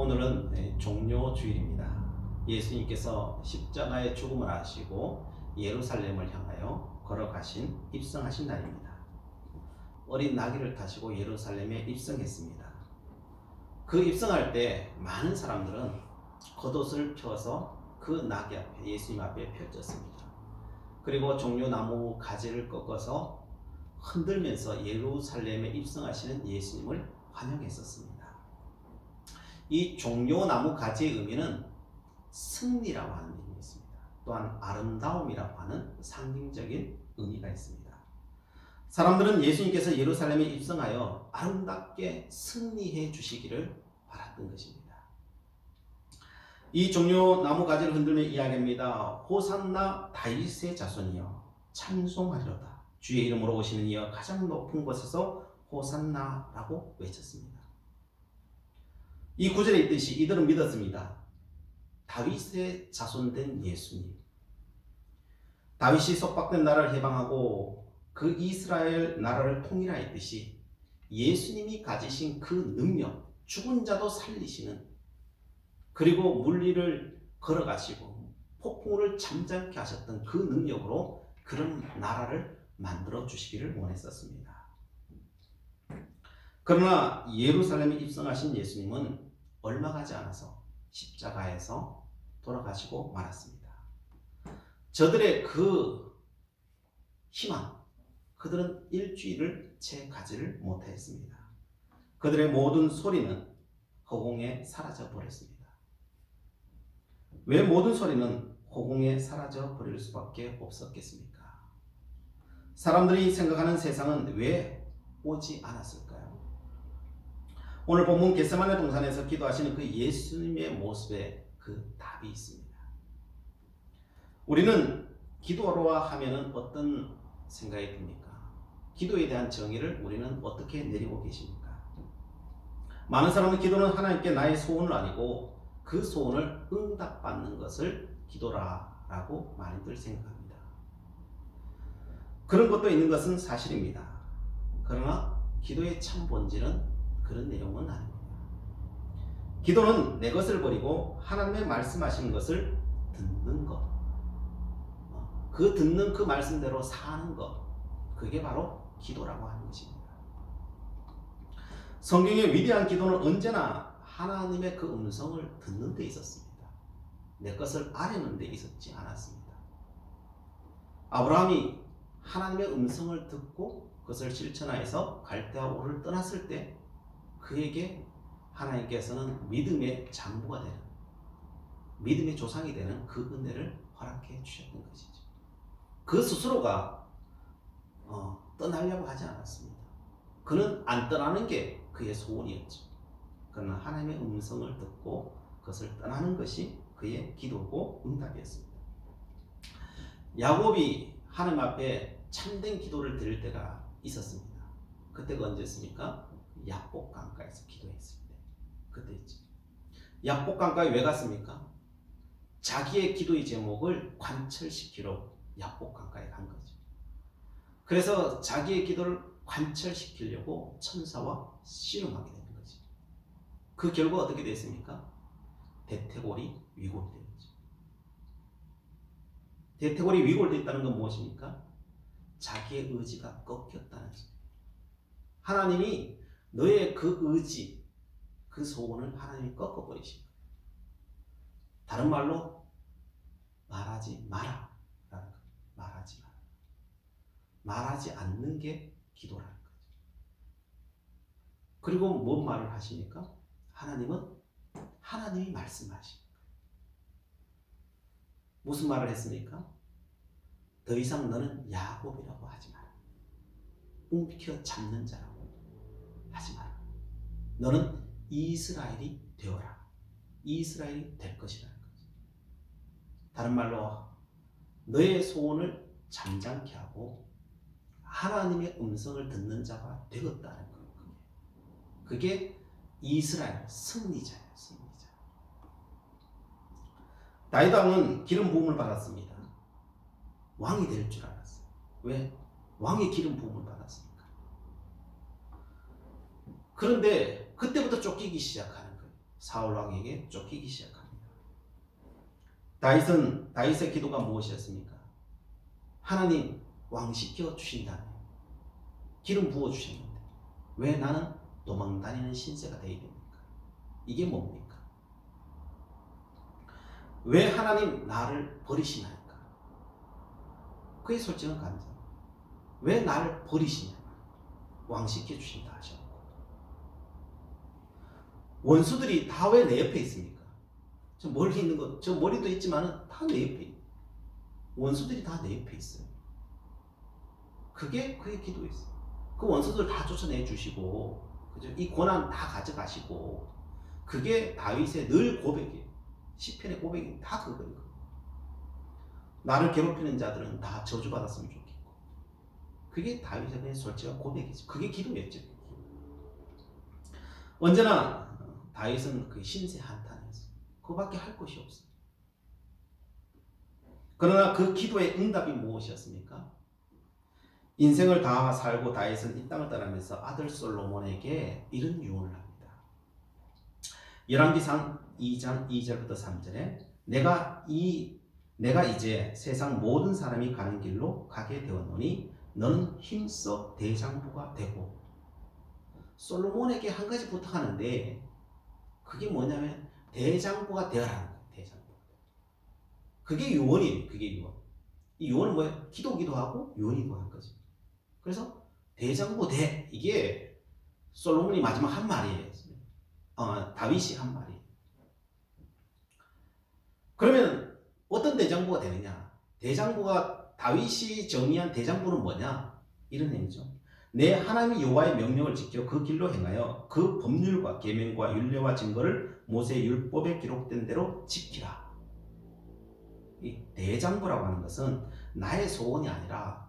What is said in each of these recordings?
오늘은 종료주일입니다. 예수님께서 십자가의 죽음을 하시고 예루살렘을 향하여 걸어가신 입성하신 날입니다. 어린 나귀를 타시고 예루살렘에 입성했습니다. 그 입성할 때 많은 사람들은 겉옷을 펴서 그 나귀 앞에, 예수님 앞에 펼쳤습니다. 그리고 종려나무 가지를 꺾어서 흔들면서 예루살렘에 입성하시는 예수님을 환영했었습니다. 이 종려나무 가지의 의미는 승리라고 하는 의미가 있습니다. 또한 아름다움이라고 하는 상징적인 의미가 있습니다. 사람들은 예수님께서 예루살렘에 입성하여 아름답게 승리해 주시기를 바랐던 것입니다. 이 종려나무 가지를 흔들며 이야기합니다. 호산나 다윗의 자손이여 찬송하리로다. 주의 이름으로 오시는 이여 가장 높은 곳에서 호산나라고 외쳤습니다. 이 구절에 있듯이 이들은 믿었습니다. 다윗의 자손된 예수님, 다윗이 속박된 나라를 해방하고 그 이스라엘 나라를 통일하였듯이 예수님이 가지신 그 능력, 죽은 자도 살리시는, 그리고 물리를 걸어가시고 폭풍을 잠잠케 하셨던 그 능력으로 그런 나라를 만들어 주시기를 원했었습니다. 그러나 예루살렘에 입성하신 예수님은 얼마 가지 않아서 십자가에서 돌아가시고 말았습니다. 저들의 그 희망, 그들은 일주일을 채 가지를 못하였습니다. 그들의 모든 소리는 허공에 사라져 버렸습니다. 왜 모든 소리는 허공에 사라져 버릴 수밖에 없었겠습니까? 사람들이 생각하는 세상은 왜 오지 않았을까요? 오늘 본문 겟세마네 동산에서 기도하시는 그 예수님의 모습에 그 답이 있습니다. 우리는 기도로 하면은 어떤 생각이 듭니까? 기도에 대한 정의를 우리는 어떻게 내리고 계십니까? 많은 사람은 기도는 하나님께 나의 소원을 아니고 그 소원을 응답받는 것을 기도라라고 많이들 생각합니다. 그런 것도 있는 것은 사실입니다. 그러나 기도의 참 본질은 그런 내용은 아닙니다. 기도는 내 것을 버리고 하나님의 말씀하시는 것을 듣는 것, 그 듣는 그 말씀대로 사는 것, 그게 바로 기도라고 하는 것입니다. 성경의 위대한 기도는 언제나 하나님의 그 음성을 듣는 데 있었습니다. 내 것을 아뢰는 데 있었지 않았습니다. 아브라함이 하나님의 음성을 듣고 그것을 실천하여서 갈대아 우르를 떠났을 때 그에게 하나님께서는 믿음의 장부가 되는, 믿음의 조상이 되는 그 은혜를 허락해 주셨던 것이죠. 그 스스로가 떠나려고 하지 않았습니다. 그는 안 떠나는 게 그의 소원이었죠. 그러나 하나님의 음성을 듣고 그것을 떠나는 것이 그의 기도고 응답이었습니다. 야곱이 하나님 앞에 참된 기도를 드릴 때가 있었습니다. 그때가 언제였습니까? 야복 강가에서 기도했을 때. 그때 있죠. 야복 강가에 왜 갔습니까? 자기의 기도의 제목을 관철시키러 야복 강가에 간 거죠. 그래서 자기의 기도를 관철시키려고 천사와 씨름하게 되는 거죠. 그 결과 어떻게 됐습니까? 대퇴골이 위골되었죠. 대퇴골이 위골됐다는 건 무엇입니까? 자기의 의지가 꺾였다는 거죠. 하나님이 너의 그 의지, 그 소원을 하나님이 꺾어버리신 거예요. 다른 말로 말하지 마라 라는 거예요. 말하지 마라. 말하지 않는 게 기도라는 거죠. 그리고 뭔 말을 하십니까? 하나님은 하나님이 말씀하십니다. 무슨 말을 했습니까? 더 이상 너는 야곱이라고 하지 마라. 움켜 잡는 자라고 하지 마라. 너는 이스라엘이 되어라. 이스라엘이 될 것이라는 거죠. 다른 말로 너의 소원을 잠잠케 하고 하나님의 음성을 듣는 자가 되었다는 거예요. 그게 이스라엘 승리자예요. 승리자. 다윗 왕은 기름 부음을 받았습니다. 왕이 될 줄 알았어요. 왜? 왕의 기름 부음을 받았으니까. 그런데 그때부터 쫓기기 시작하는 거예요. 사울 왕에게 쫓기기 시작합니다. 다윗의 기도가 무엇이었습니까? 하나님 왕시켜 주신다면, 기름 부어 주셨는데 왜 나는 도망다니는 신세가 되어야 됩니까? 이게 뭡니까? 왜 하나님 나를 버리시나이까? 그게 솔직한 간증. 왜 나를 버리시냐? 왕시켜 주신다 하셨고, 원수들이 다 왜 내 옆에 있습니까? 저 멀리 있는 거, 저 머리도 있지만 다 내 옆에 있는, 원수들이 다 내 옆에 있어요. 그게 그의 기도였어요. 그 원수들 다 쫓아내 주시고, 그죠? 이 고난 다 가져가시고, 그게 다윗의 늘 고백이에요. 시편의 고백이 다 그거예요. 나를 괴롭히는 자들은 다 저주받았으면 좋겠고, 그게 다윗의 솔직한 고백이죠. 그게 기도였죠. 언제나 다윗은 그 신세 한탄이었어요. 그거밖에 할 것이 없어요. 그러나 그 기도의 응답이 무엇이었습니까? 인생을 다 살고 다윗은 이 땅을 떠나면서 아들 솔로몬에게 이런 유언을 합니다. 열왕기상 2장 2절부터 3절에 내가 이제 세상 모든 사람이 가는 길로 가게 되었노니 너는 힘써 대장부가 되고, 솔로몬에게 한 가지 부탁하는데 그게 뭐냐면 대장부가 되어라는 거예요. 대장부. 그게 유언이에요. 그게 유언. 이 유언은 뭐예요? 기도하고 유언이고 한 거죠. 그래서 대장부 돼. 이게 솔로몬이 마지막 한 말이에요. 다윗이 한 말이에요. 그러면 어떤 대장부가 되느냐? 대장부가, 다윗이 정의한 대장부는 뭐냐? 이런 의미죠. 내 하나님 여호와의 명령을 지켜 그 길로 행하여 그 법률과 계명과 율례와 증거를 모세 율법에 기록된 대로 지키라. 이 대장부라고 하는 것은 나의 소원이 아니라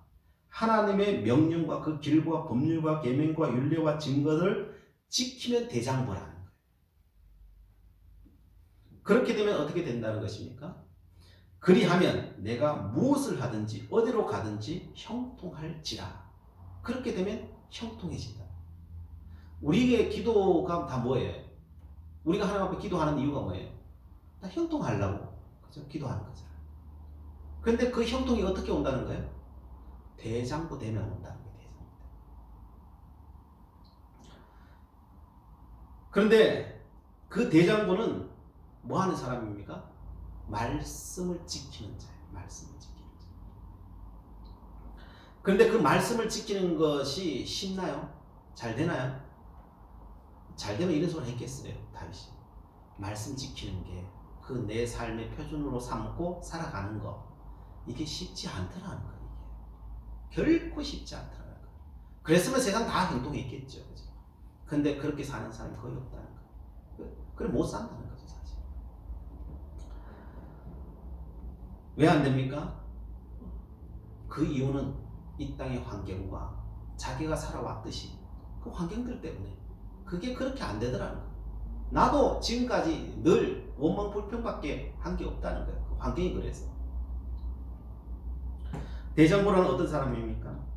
하나님의 명령과 그 길과 법률과 계명과 율례와 증거를 지키면 대장부라는 거예요. 그렇게 되면 어떻게 된다는 것입니까? 그리하면 내가 무엇을 하든지 어디로 가든지 형통할지라. 그렇게 되면 형통해진다. 우리의 기도가 다 뭐예요? 우리가 하나님 앞에 기도하는 이유가 뭐예요? 다 형통하려고, 그죠? 기도하는 거잖아요. 그런데 그 형통이 어떻게 온다는 거예요? 대장부 되면 온다는 거예요. 대장부. 그런데 그 대장부는 뭐 하는 사람입니까? 말씀을 지키는 자예요. 말씀을 지키는 자. 그런데 그 말씀을 지키는 것이 쉽나요? 잘 되나요? 잘 되면 이런 소리 했겠어요. 다윗이. 말씀 지키는 게 그 내 삶의 표준으로 삼고 살아가는 거, 이게 쉽지 않더라는 거예요. 결코 쉽지 않더라는 거예요. 그랬으면 세상 다 행동했겠죠. 그죠? 근데 그렇게 사는 사람이 거의 없다는 거예요. 그래 못 산다는 거죠, 사실. 왜 안 됩니까? 그 이유는 이 땅의 환경과 자기가 살아왔듯이 그 환경들 때문에 그게 그렇게 안 되더라는 거예요. 나도 지금까지 늘 원망 불평밖에 한 게 없다는 거예요. 그 환경이 그래서. 대장부라는 어떤 사람입니까?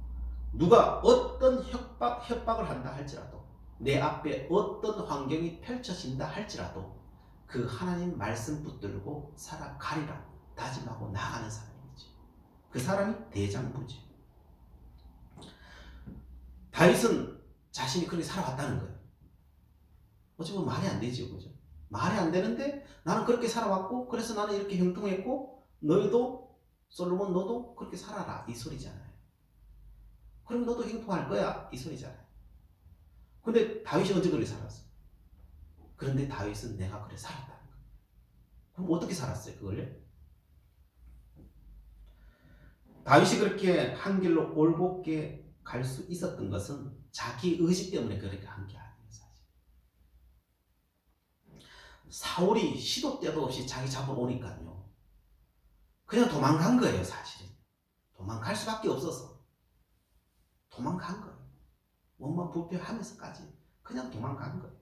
누가 어떤 협박을 한다 할지라도, 내 앞에 어떤 환경이 펼쳐진다 할지라도 그 하나님 말씀 붙들고 살아가리라 다짐하고 나가는 사람이지. 그 사람이 대장부지. 다윗은 자신이 그렇게 살아왔다는 거예요. 어찌 보면 말이 안 되죠, 그죠? 말이 안 되는데 나는 그렇게 살아왔고, 그래서 나는 이렇게 형통했고, 너희도, 솔로몬 너도 그렇게 살아라, 이 소리잖아요. 그럼 너도 형통할 거야, 이 소리잖아요. 근데 다윗이 언제 그렇게 살았어? 그런데 다윗은 내가 그래 살았다는 거예요. 그럼 어떻게 살았어요, 그걸요? 다윗이 그렇게 한 길로 올곧게 갈 수 있었던 것은 자기 의지 때문에 그렇게 한 게 아니에요. 사울이 시도 때도 없이 자기 잡으러 오니까요, 그냥 도망간 거예요. 사실은 도망갈 수밖에 없어서 도망간 거예요. 원망 불평하면서까지 그냥 도망간 거예요.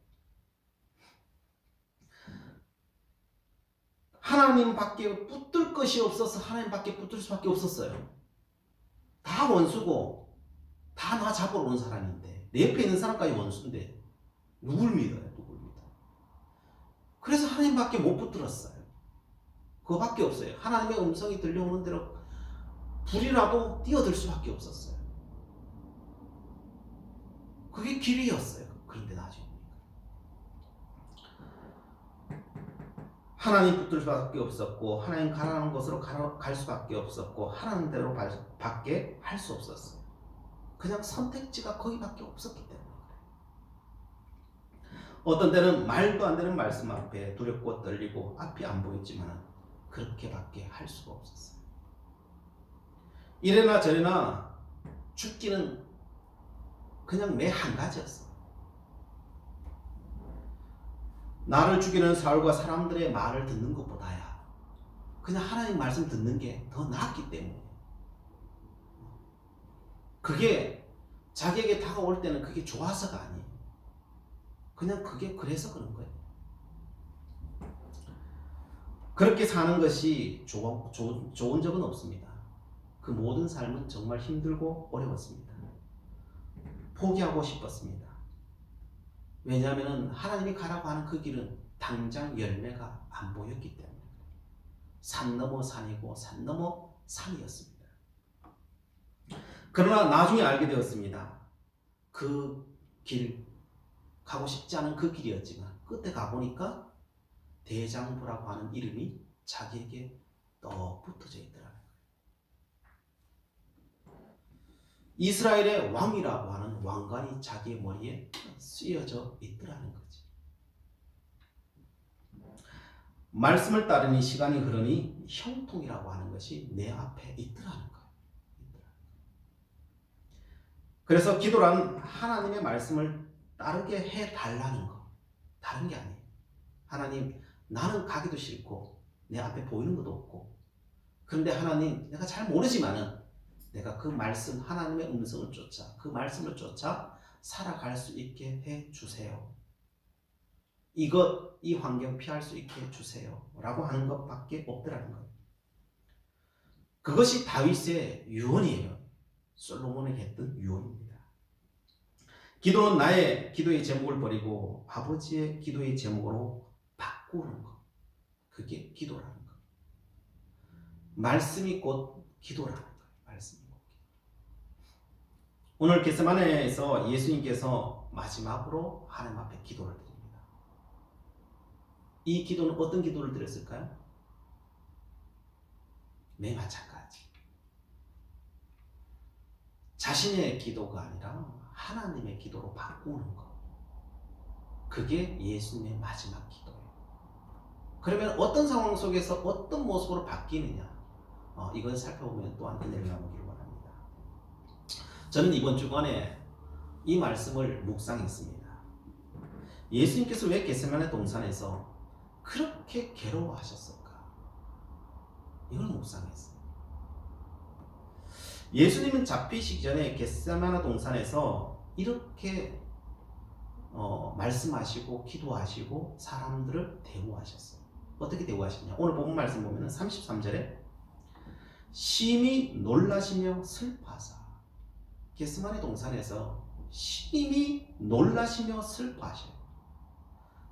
하나님밖에 붙들 것이 없어서 하나님밖에 붙들 수밖에 없었어요. 다 원수고 다 나 잡으러 온 사람인데, 내 옆에 있는 사람까지 원수인데 누굴 믿어요? 누굴 믿어요? 그래서 하나님밖에 못 붙들었어요. 그거밖에 없어요. 하나님의 음성이 들려오는 대로 불이라도 뛰어들 수밖에 없었어요. 그게 길이었어요. 그런데 나중에 하나님 붙들 수밖에 없었고, 하나님 가라는 곳으로 갈 수밖에 없었고, 하라는 대로 밖에 할 수 없었어요. 그냥 선택지가 거기밖에 없었기 때문에. 어떤 때는 말도 안 되는 말씀 앞에 두렵고 떨리고 앞이 안 보였지만 그렇게밖에 할 수가 없었어요. 이래나 저래나 죽기는 그냥 매 한 가지였어. 나를 죽이는 사울과 사람들의 말을 듣는 것보다야 그냥 하나님 말씀 듣는 게 더 나았기 때문에, 그게 자기에게 다가올 때는 그게 좋아서가 아니에요. 그냥 그게 그래서 그런 거예요. 그렇게 사는 것이 좋은 적은 없습니다. 그 모든 삶은 정말 힘들고 어려웠습니다. 포기하고 싶었습니다. 왜냐하면 하나님이 가라고 하는 그 길은 당장 열매가 안 보였기 때문에. 산 넘어 산이고 산 넘어 산이었습니다. 그러나 나중에 알게 되었습니다. 그 길, 가고 싶지 않은 그 길이었지만 끝에 가보니까 대장부라고 하는 이름이 자기에게 떡 붙어져 있더라고요. 이스라엘의 왕이라고 하는 왕관이 자기의 머리에 쓰여져 있더라는 거지. 말씀을 따르니 시간이 흐르니 형통이라고 하는 것이 내 앞에 있더라는 거예요. 그래서 기도란 하나님의 말씀을 따르게 해달라는 거, 다른 게 아니에요. 하나님, 나는 가기도 싫고 내 앞에 보이는 것도 없고, 그런데 하나님, 내가 잘 모르지만은 내가 그 말씀, 하나님의 음성을 쫓아, 그 말씀을 쫓아 살아갈 수 있게 해주세요. 이 환경 피할 수 있게 해주세요 라고 하는 것밖에 없더라는 거예요. 그것이 다윗의 유언이에요. 솔로몬이 했던 유언입니다. 기도는 나의 기도의 제목을 버리고 아버지의 기도의 제목으로 바꾸는 것, 그게 기도라는 것. 말씀이 곧 기도라는 거예요. 말씀이 곧 기도. 오늘 겟세마네에서 예수님께서 마지막으로 하나님 앞에 기도를 드립니다. 이 기도는 어떤 기도를 드렸을까요? 매 마찬가지. 자신의 기도가 아니라 하나님의 기도로 바꾸는 것. 그게 예수님의 마지막 기도예요. 그러면 어떤 상황 속에서 어떤 모습으로 바뀌느냐, 이걸 살펴보면 또한 은혜를 나누기를 원합니다. 저는 이번 주간에 이 말씀을 묵상했습니다. 예수님께서 왜 겟세마네 동산에서 그렇게 괴로워하셨을까? 이걸 묵상했어요. 예수님은 잡히시기 전에 겟세마네 동산에서 이렇게 말씀하시고 기도하시고 사람들을 대우하셨어요. 어떻게 대우하셨냐? 오늘 본문 말씀 보면 33절에 심히 놀라시며 슬퍼하사, 겟세마네 동산에서 심히 놀라시며 슬퍼하셔요.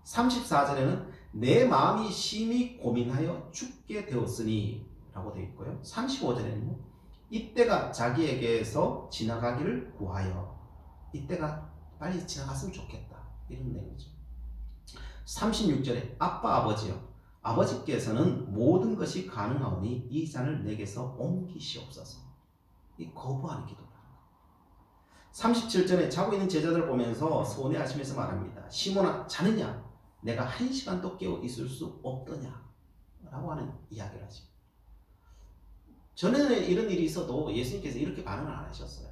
34절에는 내 마음이 심히 고민하여 죽게 되었으니 라고 되어 있고요. 35절에는 이때가 자기에게서 지나가기를 구하여, 이때가 빨리 지나갔으면 좋겠다, 이런 내용이죠. 36절에 아빠 아버지여, 아버지께서는 모든 것이 가능하오니 이 잔을 내게서 옮기시옵소서. 이 거부하는 기도다. 37절에 자고 있는 제자들을 보면서 서운해하시면서 말합니다. 시몬아, 자느냐? 내가 1시간도 깨어 있을 수 없더냐? 라고 하는 이야기를 하죠. 전에는 이런 일이 있어도 예수님께서 이렇게 반응을 안 하셨어요.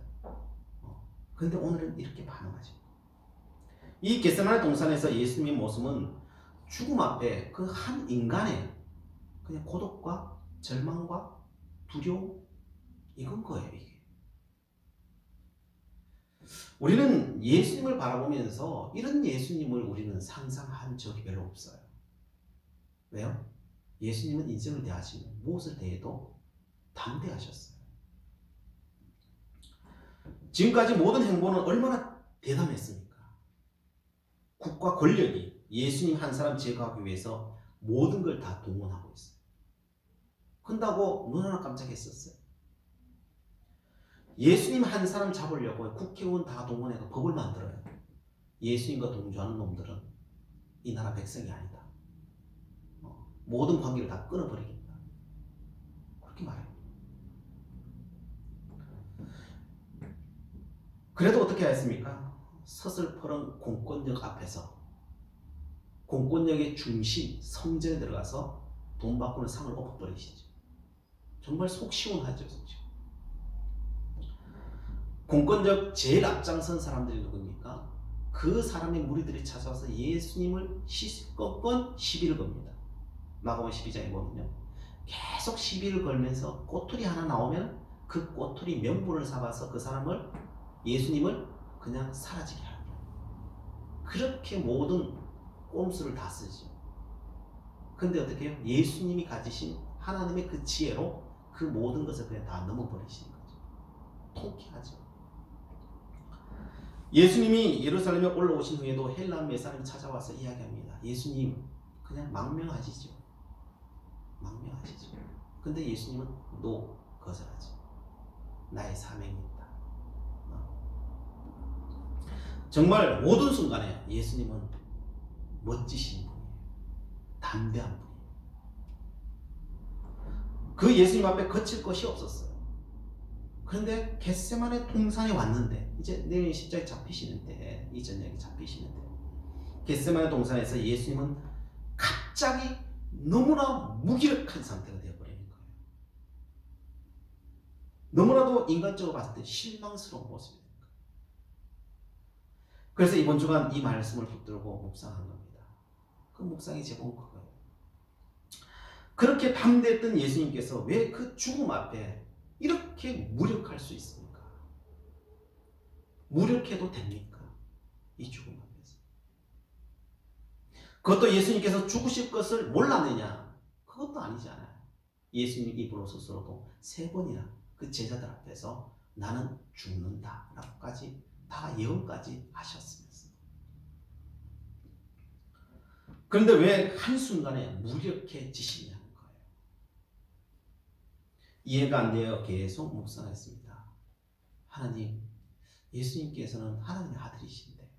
그런데 오늘은 이렇게 반응하죠. 이 겟세마네 동산에서 예수님의 모습은 죽음 앞에 그 한 인간의 그냥 고독과 절망과 두려움, 이건 거예요. 이게. 우리는 예수님을 바라보면서 이런 예수님을 우리는 상상한 적이 별로 없어요. 왜요? 예수님은 인생을 대하시면 무엇을 대해도 담대하셨어요. 지금까지 모든 행보는 얼마나 대담했습니까? 국가 권력이 예수님 한 사람 제거하기 위해서 모든 걸 다 동원하고 있어요. 그런다고 눈 하나 깜짝했었어요. 예수님 한 사람 잡으려고 국회의원 다 동원해서 법을 만들어요. 예수님과 동조하는 놈들은 이 나라 백성이 아니다. 모든 관계를 다 끊어버리겠다. 그렇게 말해요. 그래도 어떻게 하였습니까? 서슬퍼런 공권력 앞에서 공권력의 중심 성전에 들어가서 돈 바꾸는 상을 엎어버리시죠. 정말 속 시원하죠. 공권력 제일 앞장선 사람들이 누굽니까? 그 사람의 무리들이 찾아와서 예수님을 시시건건 시비를 겁니다. 마가복음 12장에 보면요. 계속 시비를 걸면서 꼬투리 하나 나오면 그 꼬투리 명분을 삼아서 그 사람을 예수님을 그냥 사라지게 합니다. 그렇게 모든 꼼수를 다 쓰죠. 근데 어떻게 해요? 예수님이 가지신 하나님의 그 지혜로 그 모든 것을 그냥 다 넘어버리시는 거죠. 통쾌하죠. 예수님이 예루살렘에 올라오신 후에도 헬라 몇 사람이 찾아와서 이야기합니다. 예수님 그냥 망명하시죠. 망명하시죠. 근데 예수님은 거절하죠. 나의 사명이 있다. 정말 모든 순간에 예수님은 멋지신 분이에요. 담대한 분이에요. 그 예수님 앞에 거칠 것이 없었어요. 그런데 겟세마네 동산에 왔는데 이제 내일 십자가에 잡히시는데 이 저녁에 잡히시는데 겟세마네 동산에서 예수님은 갑자기 너무나 무기력한 상태가 되어버리는 거예요. 너무나도 인간적으로 봤을 때 실망스러운 모습이 됩니다. 그래서 이번 주간 이 말씀을 붙들고 묵상한 겁니다. 그 묵상이 제목은 그거예요. 그렇게 담대했던 예수님께서 왜 그 죽음 앞에 이렇게 무력할 수 있습니까? 무력해도 됩니까? 이 죽음 앞에서. 그것도 예수님께서 죽으실 것을 몰랐느냐? 그것도 아니잖아요. 예수님 입으로 스스로도 3번이나 그 제자들 앞에서 나는 죽는다 라고까지 다 예언까지 하셨으면서. 그런데 왜 한순간에 무력해지시냐는 거예요. 이해가 안 돼요. 계속 묵상했습니다. 하나님, 예수님께서는 하나님의 아들이신데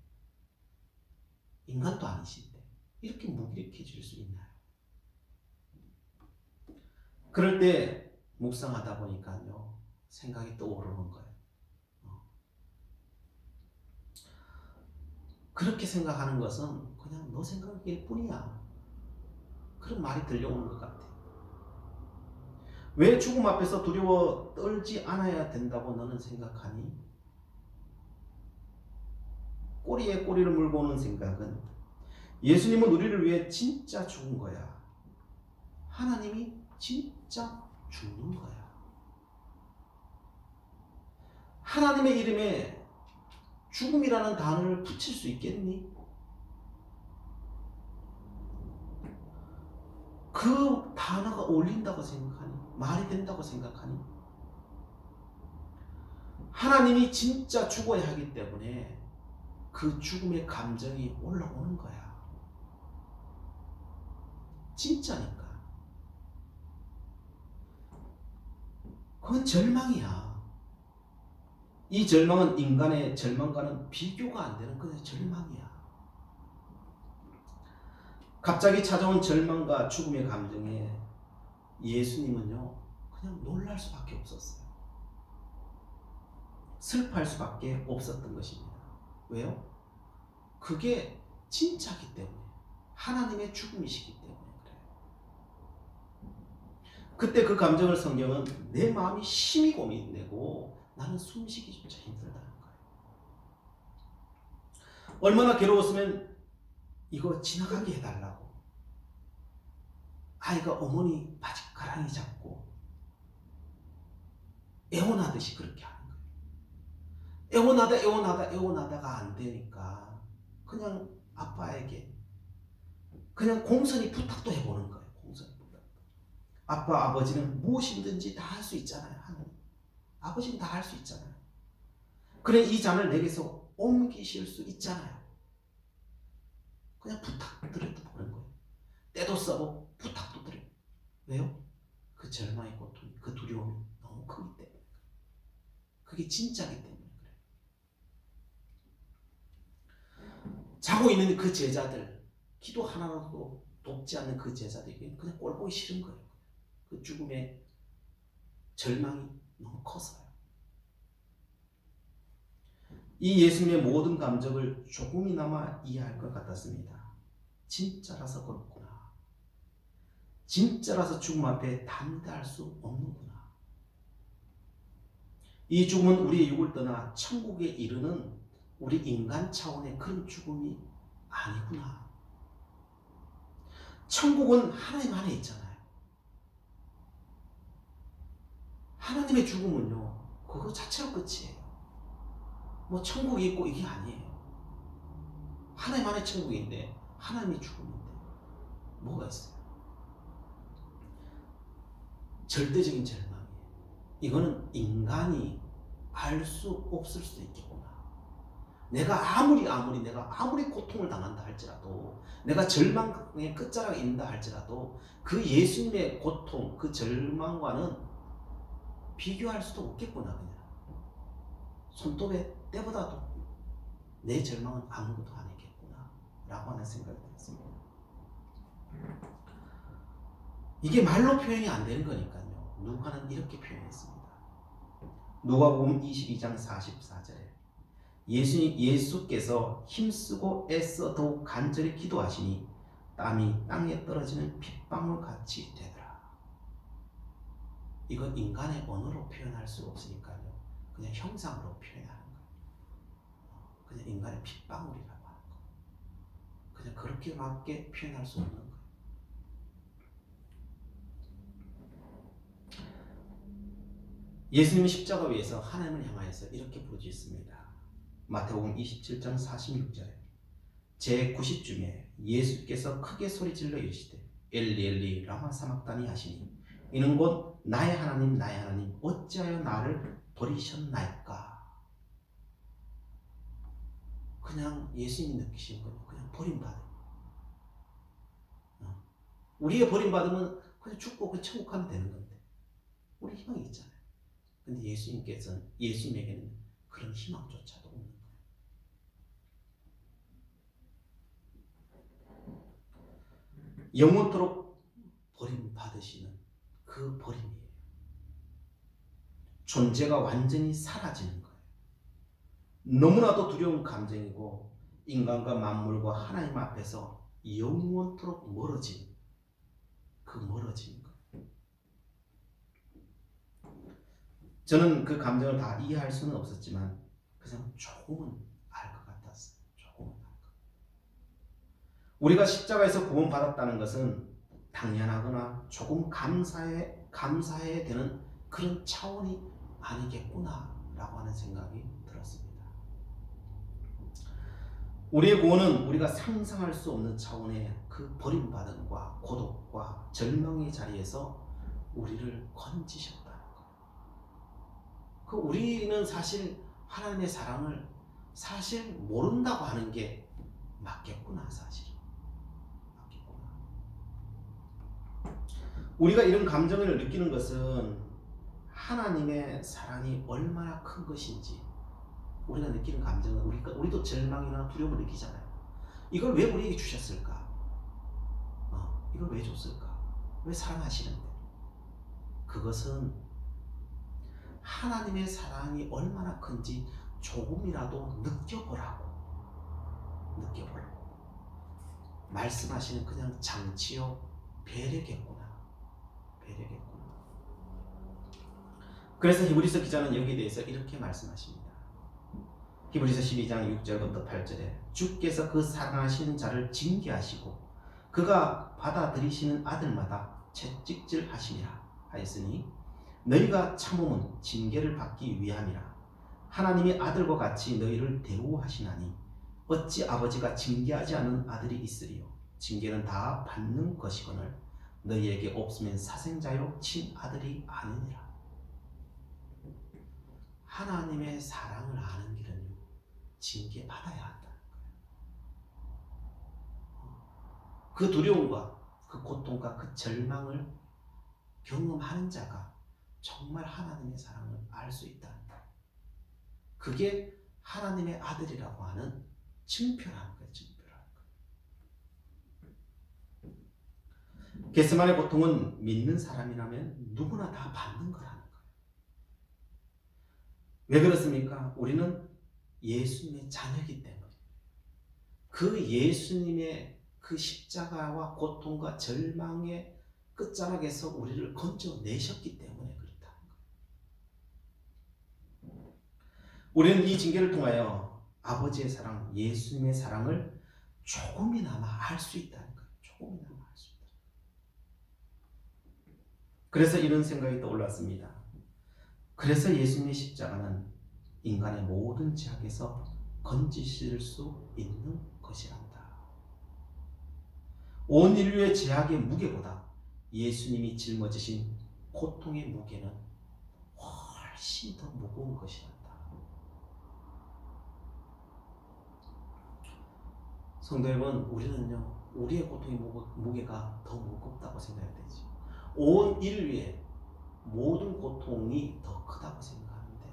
인간도 아니신데 이렇게 무기력해질 수 있나요? 그럴 때 묵상하다 보니까요 생각이 떠오르는 거예요. 그렇게 생각하는 것은 그냥 너 생각일 뿐이야. 그런 말이 들려오는 것 같아요. 왜 죽음 앞에서 두려워 떨지 않아야 된다고 너는 생각하니? 꼬리에 꼬리를 물고 오는 생각은 예수님은 우리를 위해 진짜 죽은 거야. 하나님이 진짜 죽는 거야. 하나님의 이름에 죽음이라는 단어를 붙일 수 있겠니? 그 단어가 어울린다고 생각하니? 말이 된다고 생각하니? 하나님이 진짜 죽어야 하기 때문에 그 죽음의 감정이 올라오는 거야. 진짜니까. 그건 절망이야. 이 절망은 인간의 절망과는 비교가 안 되는 그냥 절망이야. 갑자기 찾아온 절망과 죽음의 감정에 예수님은요 그냥 놀랄 수밖에 없었어요. 슬퍼할 수밖에 없었던 것입니다. 왜요? 그게 진짜기 때문에, 하나님의 죽음이시기 때문에 그래요. 그때 그 감정을 성경은 내 마음이 심히 고민되고 나는 숨쉬기조차 힘들다는 거예요. 얼마나 괴로웠으면 이거 지나가게 해달라고 아이가 어머니 바지가랑이 잡고 애원하듯이 그렇게 하는 거예요. 애원하다가 안 되니까 그냥 아빠에게 그냥 공손히 부탁도 해보는 거예요. 공손히 부탁. 아빠, 아버지는 무엇이든지 다 할 수 있잖아요. 하나님. 아버지는 다 할 수 있잖아요. 그래 이 잔을 내게서 옮기실 수 있잖아요. 그냥 부탁드려도 보는 거예요. 때도 써고 부탁도 드려요. 왜요? 그 절망의 고통이, 그 두려움이 너무 크기 때문에. 그게 진짜기 때문에 그래요. 자고 있는 그 제자들, 기도 하나라도 돕지 않는 그 제자들에게 그냥 꼴 보기 싫은 거예요. 그 죽음의 절망이 너무 커서요. 이 예수님의 모든 감정을 조금이나마 이해할 것 같았습니다. 진짜라서 그렇구나. 진짜라서 죽음 앞에 담대할 수 없는구나. 이 죽음은 우리의 육을 떠나 천국에 이르는 우리 인간 차원의 그런 죽음이 아니구나. 천국은 하나님 안에 있잖아요. 하나님의 죽음은요, 그거 자체로 끝이에요. 뭐 천국이 있고 이게 아니에요. 하나님 안에 천국인데 하나님의 죽음인데 뭐가 있어요? 절대적인 절망이에요. 이거는 인간이 알 수 없을 수도 있겠구나. 내가 아무리 고통을 당한다 할지라도, 내가 절망의 끝자락에 있는다 할지라도 그 예수님의 고통, 그 절망과는 비교할 수도 없겠구나. 그냥 손톱의 때보다도 내 절망은 아무것도 아니겠구나 라고 하는 생각이 들었습니다. 이게 말로 표현이 안 되는 거니까요. 누가는 이렇게 표현했습니다. 누가복음 22장 44절에 예수께서 힘쓰고 애써 더욱 간절히 기도하시니 땀이 땅에 떨어지는 핏방울 같이 되더라. 이건 인간의 언어로 표현할 수 없으니까요. 그냥 형상으로 표현하는 거예요. 그냥 인간의 핏방울이라고 하는 거예요. 그냥 그렇게밖에 표현할 수 없는 거예요. 예수님이 십자가 위에서 하나님을 향하여서 이렇게 부르짖습니다. 마태복음 27장 46절에 제90쯤에 예수께서 크게 소리질러 이르시되 엘리 엘리 라마 사막다니 하시니 이는 곧 나의 하나님 어찌하여 나를 버리셨나이까. 그냥 예수님이 느끼시는 거예요. 그냥 버림받음. 우리의 버림받으면 그냥 죽고 그 천국 가면 되는 건데 우리 희망이 있잖아요. 근데 예수님에게는 그런 희망조차도 없는 거예요. 영원토록 버림받으시는 그 버림이에요. 존재가 완전히 사라지는 거예요. 너무나도 두려운 감정이고 인간과 만물과 하나님 앞에서 영원토록 멀어지는 그 멀어지는 거예요. 저는 그 감정을 다 이해할 수는 없었지만 그냥 조금은 알 것 같았어요. 조금은 알 것. 우리가 십자가에서 구원받았다는 것은 당연하거나 조금 감사해야 되는 그런 차원이 아니겠구나 라고 하는 생각이 들었습니다. 우리의 구원은 우리가 상상할 수 없는 차원의 그 버림받음과 고독과 절망의 자리에서 우리를 건지셨다는 거예요. 그 우리는 사실 하나님의 사랑을 사실 모른다고 하는 게 맞겠구나. 사실 맞겠구나. 우리가 이런 감정을 느끼는 것은 하나님의 사랑이 얼마나 큰 것인지 우리가 느끼는 감정은 우리도 절망이나 두려움을 느끼잖아요. 이걸 왜 우리에게 주셨을까? 이걸 왜 줬을까? 왜 사랑하시는데? 그것은 하나님의 사랑이 얼마나 큰지 조금이라도 느껴보라고 말씀하시는 그냥 장치요 배려겠구나. 그래서 히브리서 기자는 여기에 대해서 이렇게 말씀하십니다. 히브리서 12장 6절부터 8절에 주께서 그 사랑하시는 자를 징계하시고 그가 받아들이시는 아들마다 채찍질 하시니라 하였으니 너희가 참음은 징계를 받기 위함이라. 하나님이 아들과 같이 너희를 대우하시나니 어찌 아버지가 징계하지 않은 아들이 있으리요. 징계는 다 받는 것이거늘 너희에게 없으면 사생자요 친아들이 아니니라. 하나님의 사랑을 아는 길은 징계받아야 한다는 거예요. 그 두려움과 그 고통과 그 절망을 경험하는 자가 정말 하나님의 사랑을 알 수 있다. 그게 하나님의 아들이라고 하는 증표라는 거예요. 증표라는 거예요. 겟세마네 고통은 믿는 사람이라면 누구나 다 받는 거라는 거예요. 왜 그렇습니까? 우리는 예수님의 자녀이기 때문에 그 예수님의 그 십자가와 고통과 절망의 끝자락에서 우리를 건져내셨기 때문에 그렇다는 거예요. 우리는 이 징계를 통하여 아버지의 사랑, 예수님의 사랑을 조금이나마 알 수 있다는 거예요. 조금이나마 알 수 있다. 그래서 이런 생각이 떠올랐습니다. 그래서 예수님의 십자가는 인간의 모든 죄악에서 건지실 수 있는 것이란다. 온 인류의 죄악의 무게보다 예수님이 짊어지신 고통의 무게는 훨씬 더 무거운 것이란다. 성도 여러분, 우리는요, 우리의 고통의 무게가 더 무겁다고 생각해야 되지. 온 인류의 모든 고통이 더 크다고 생각하는데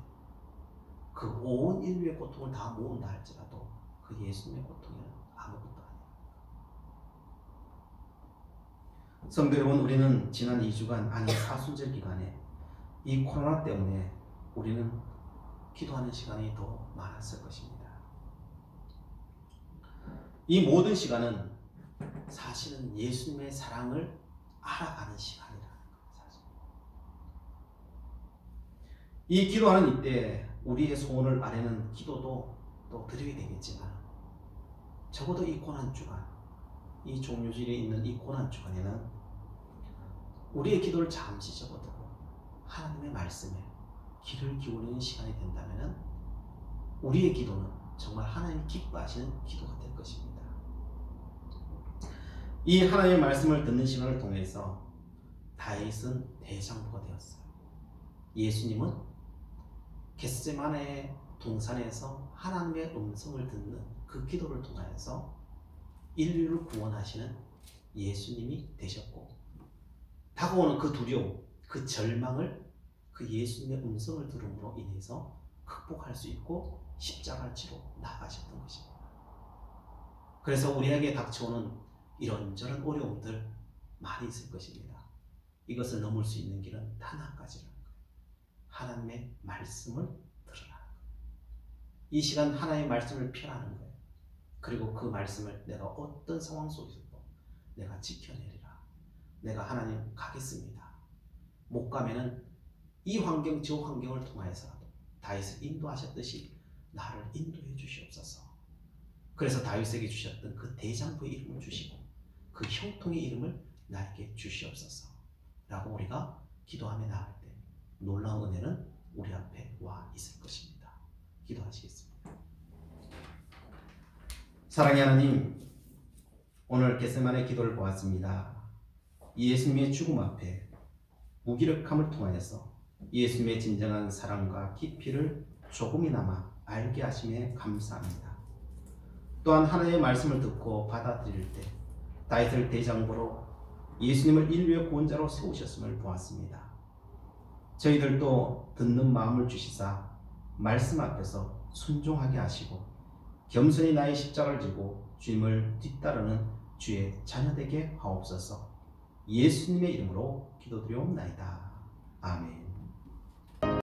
그 온 인류의 고통을 다 모은다 할지라도 그 예수님의 고통은 아무것도 아니에요. 성도 여러분, 우리는 지난 2주간 아니 사순절 기간에 이 코로나 때문에 우리는 기도하는 시간이 더 많았을 것입니다. 이 모든 시간은 사실은 예수님의 사랑을 알아가는 시간이라는 거예요. 사실. 이 기도하는 이때 우리의 소원을 아뢰는 기도도 또 드려야 되겠지만 적어도 이 고난주간, 이 종료절에 있는 이 고난주간에는 우리의 기도를 잠시 접어두고 하나님의 말씀에 귀를 기울이는 시간이 된다면 우리의 기도는 정말 하나님이 기뻐하시는 기도가 될 것입니다. 이 하나님의 말씀을 듣는 시간을 통해서 다윗은 대장부가 되었어요. 예수님은 겟세마네 동산에서 하나님의 음성을 듣는 그 기도를 통하여서 인류를 구원하시는 예수님이 되셨고, 다가오는 그 두려움, 그 절망을 그 예수님의 음성을 들음으로 인해서 극복할 수 있고 십자가를 지러 나아가셨던 것입니다. 그래서 우리에게 닥쳐오는 이런저런 어려움들 많이 있을 것입니다. 이것을 넘을 수 있는 길은 단 한 가지라는 거예요. 하나님의 말씀을 들으라는 거예요. 이 시간 하나님의 말씀을 펴라는 거예요. 그리고 그 말씀을 내가 어떤 상황 속에서도 내가 지켜내리라. 내가 하나님 가겠습니다. 못 가면은 이 환경 저 환경을 통하여서라도 다윗을 인도하셨듯이 나를 인도해 주시옵소서. 그래서 다윗에게 주셨던 그 대장부의 이름을 주시고 그 형통의 이름을 나에게 주시옵소서 라고 우리가 기도하며 나아갈 때 놀라운 은혜는 우리 앞에 와 있을 것입니다. 기도하시겠습니다. 사랑의 하나님, 오늘 겟세마네 기도를 보았습니다. 예수님의 죽음 앞에 무기력함을 통하여서 예수님의 진정한 사랑과 깊이를 조금이나마 알게 하심에 감사합니다. 또한 하나님의 말씀을 듣고 받아들일 때 다윗을 대장부로 예수님을 인류의 구원자로 세우셨음을 보았습니다. 저희들도 듣는 마음을 주시사 말씀 앞에서 순종하게 하시고 겸손히 나의 십자가를 지고 주님을 뒤따르는 주의 자녀되게 하옵소서. 예수님의 이름으로 기도드리옵나이다.